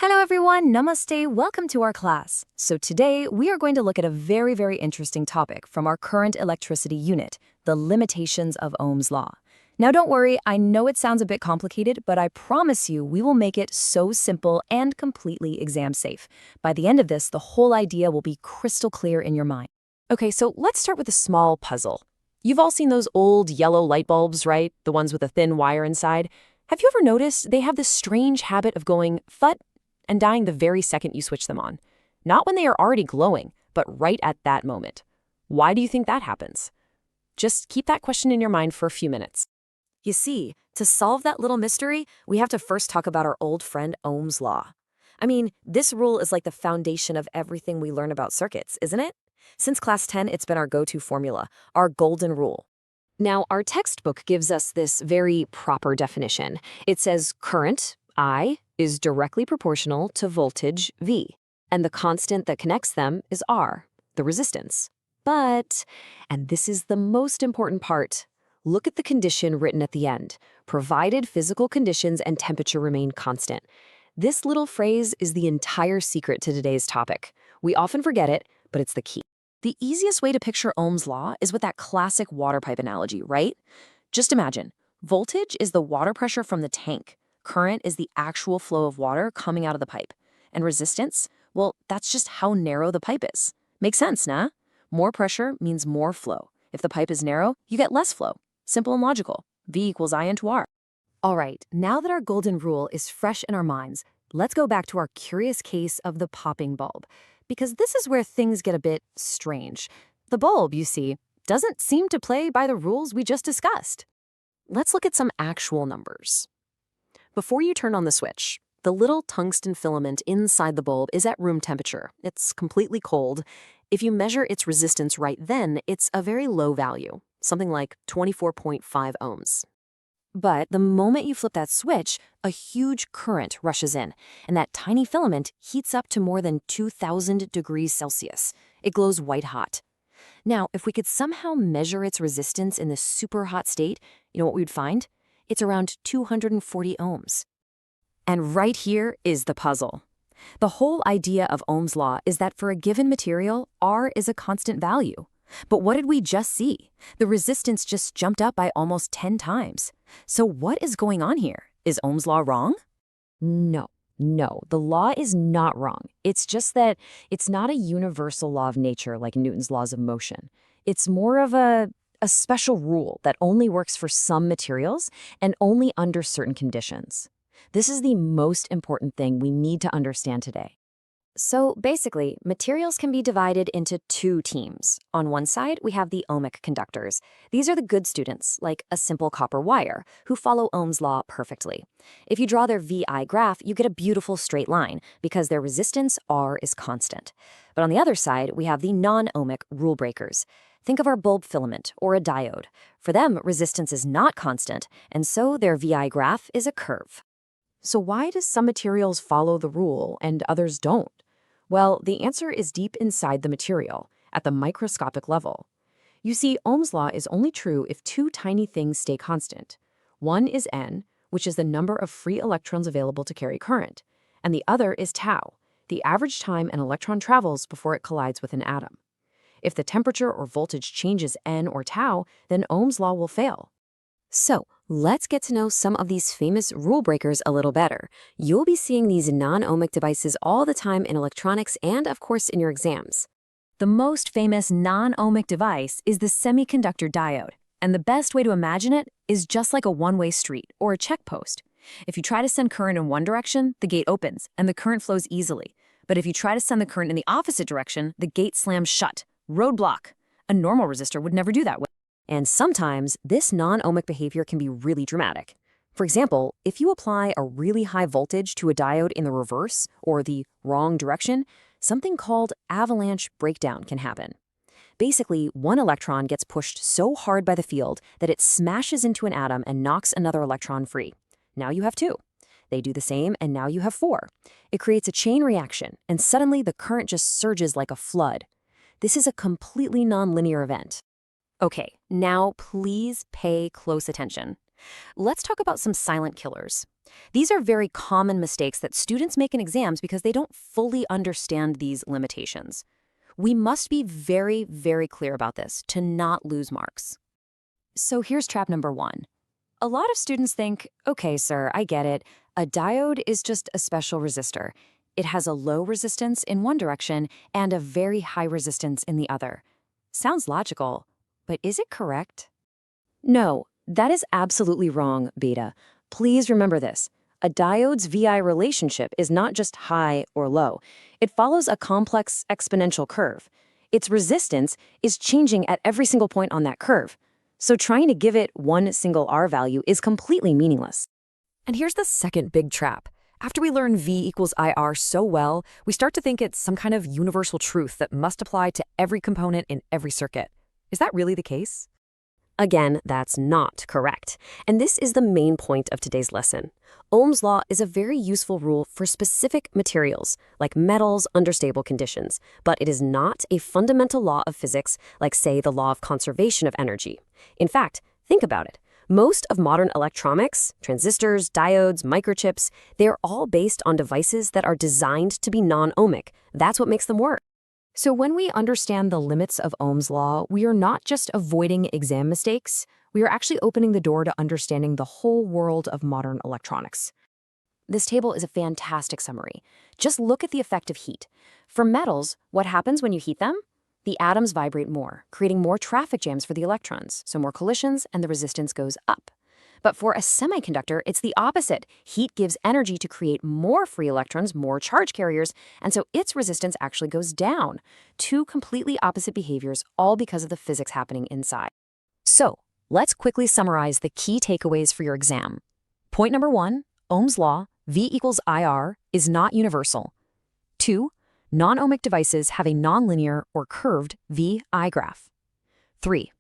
Hello everyone, namaste, welcome to our class. So today we are going to look at a very interesting topic from our current electricity unit, the limitations of Ohm's law. Now don't worry, I know it sounds a bit complicated, but I promise you we will make it so simple and completely exam safe. By the end of this, the whole idea will be crystal clear in your mind. Okay, so let's start with a small puzzle. You've all seen those old yellow light bulbs, right? The ones with a thin wire inside. Have you ever noticed they have this strange habit of going phut and dying the very second you switch them on? Not when they are already glowing, but right at that moment. Why do you think that happens? Just keep that question in your mind for a few minutes. You see, to solve that little mystery, we have to first talk about our old friend Ohm's law. I mean, this rule is like the foundation of everything we learn about circuits, isn't it? Since class 10, it's been our go-to formula, our golden rule. Now, our textbook gives us this very proper definition. It says current, I, is directly proportional to voltage, V, and the constant that connects them is R, the resistance. But, and this is the most important part, look at the condition written at the end, provided physical conditions and temperature remain constant. This little phrase is the entire secret to today's topic. We often forget it, but it's the key. The easiest way to picture Ohm's law is with that classic water pipe analogy, right? Just imagine, voltage is the water pressure from the tank. Current is the actual flow of water coming out of the pipe. And resistance? Well, that's just how narrow the pipe is. Makes sense, nah? More pressure means more flow. If the pipe is narrow, you get less flow. Simple and logical. V equals I into R. All right, now that our golden rule is fresh in our minds, let's go back to our curious case of the popping bulb. Because this is where things get a bit strange. The bulb, you see, doesn't seem to play by the rules we just discussed. Let's look at some actual numbers. Before you turn on the switch, the little tungsten filament inside the bulb is at room temperature. It's completely cold. If you measure its resistance right then, it's a very low value, something like 24.5 ohms. But the moment you flip that switch, a huge current rushes in, and that tiny filament heats up to more than 2,000 degrees Celsius. It glows white hot. Now, if we could somehow measure its resistance in this super hot state, you know what we would find? It's around 240 ohms. And right here is the puzzle. The whole idea of Ohm's law is that for a given material, R is a constant value. But what did we just see? The resistance just jumped up by almost 10 times. So what is going on here? Is Ohm's law wrong? No, the law is not wrong. It's just that it's not a universal law of nature like Newton's laws of motion. It's more of a special rule that only works for some materials and only under certain conditions. This is the most important thing we need to understand today. So basically, materials can be divided into two teams. On one side, we have the ohmic conductors. These are the good students, like a simple copper wire, who follow Ohm's law perfectly. If you draw their VI graph, you get a beautiful straight line because their resistance, R, is constant. But on the other side, we have the non-ohmic rule breakers. Think of our bulb filament or a diode. For them, resistance is not constant, and so their VI graph is a curve. So why do some materials follow the rule and others don't? Well, the answer is deep inside the material, at the microscopic level. You see, Ohm's law is only true if two tiny things stay constant. One is N, which is the number of free electrons available to carry current, and the other is tau, the average time an electron travels before it collides with an atom. If the temperature or voltage changes N or tau, then Ohm's law will fail. So, let's get to know some of these famous rule breakers a little better. You'll be seeing these non-ohmic devices all the time in electronics and, of course, in your exams. The most famous non-ohmic device is the semiconductor diode. And the best way to imagine it is just like a one-way street or a check post. If you try to send current in one direction, the gate opens and the current flows easily. But if you try to send the current in the opposite direction, the gate slams shut. Roadblock. A normal resistor would never do that. And sometimes, this non-ohmic behavior can be really dramatic. For example, if you apply a really high voltage to a diode in the reverse, or the wrong direction, something called avalanche breakdown can happen. Basically, one electron gets pushed so hard by the field that it smashes into an atom and knocks another electron free. Now you have two. They do the same, and now you have four. It creates a chain reaction, and suddenly the current just surges like a flood. This is a completely nonlinear event. Okay, now please pay close attention. Let's talk about some silent killers. These are very common mistakes that students make in exams because they don't fully understand these limitations. We must be very, very clear about this to not lose marks. So here's trap number 1. A lot of students think, okay, sir, I get it. A diode is just a special resistor. It has a low resistance in one direction and a very high resistance in the other. Sounds logical, but is it correct? No, that is absolutely wrong, Beta. Please remember this. A diode's VI relationship is not just high or low. It follows a complex exponential curve. Its resistance is changing at every single point on that curve. So trying to give it one single R value is completely meaningless. And here's the second big trap. After we learn V equals IR so well, we start to think it's some kind of universal truth that must apply to every component in every circuit. Is that really the case? Again, that's not correct. And this is the main point of today's lesson. Ohm's law is a very useful rule for specific materials, like metals under stable conditions, but it is not a fundamental law of physics, like, say, the law of conservation of energy. In fact, think about it. Most of modern electronics, transistors, diodes, microchips, they're all based on devices that are designed to be non-ohmic. That's what makes them work. So when we understand the limits of Ohm's law, we are not just avoiding exam mistakes, we are actually opening the door to understanding the whole world of modern electronics. This table is a fantastic summary. Just look at the effect of heat. For metals, what happens when you heat them? The atoms vibrate more, creating more traffic jams for the electrons, so more collisions and the resistance goes up. But for a semiconductor, it's the opposite. Heat gives energy to create more free electrons, more charge carriers, and so its resistance actually goes down. Two completely opposite behaviors, all because of the physics happening inside. So, let's quickly summarize the key takeaways for your exam. Point number 1, Ohm's law, V equals IR, is not universal. 2, non-ohmic devices have a nonlinear or curved VI graph. 3,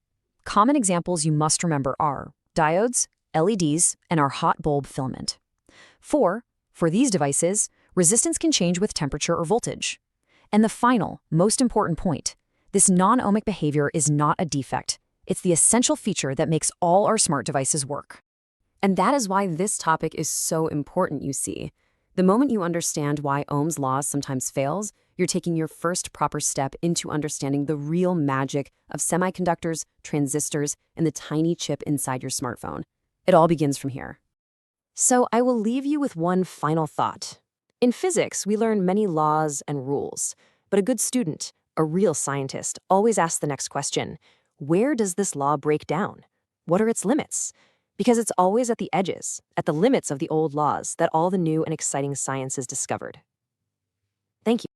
common examples you must remember are diodes, LEDs, and our hot bulb filament. 4, for these devices, resistance can change with temperature or voltage. And the final, most important point, this non-ohmic behavior is not a defect. It's the essential feature that makes all our smart devices work. And that is why this topic is so important, you see. The moment you understand why Ohm's law sometimes fails, you're taking your first proper step into understanding the real magic of semiconductors, transistors, and the tiny chip inside your smartphone. It all begins from here. So I will leave you with one final thought. In physics, we learn many laws and rules, but a good student, a real scientist, always asks the next question: where does this law break down? What are its limits? Because it's always at the edges, at the limits of the old laws, that all the new and exciting science is discovered. Thank you.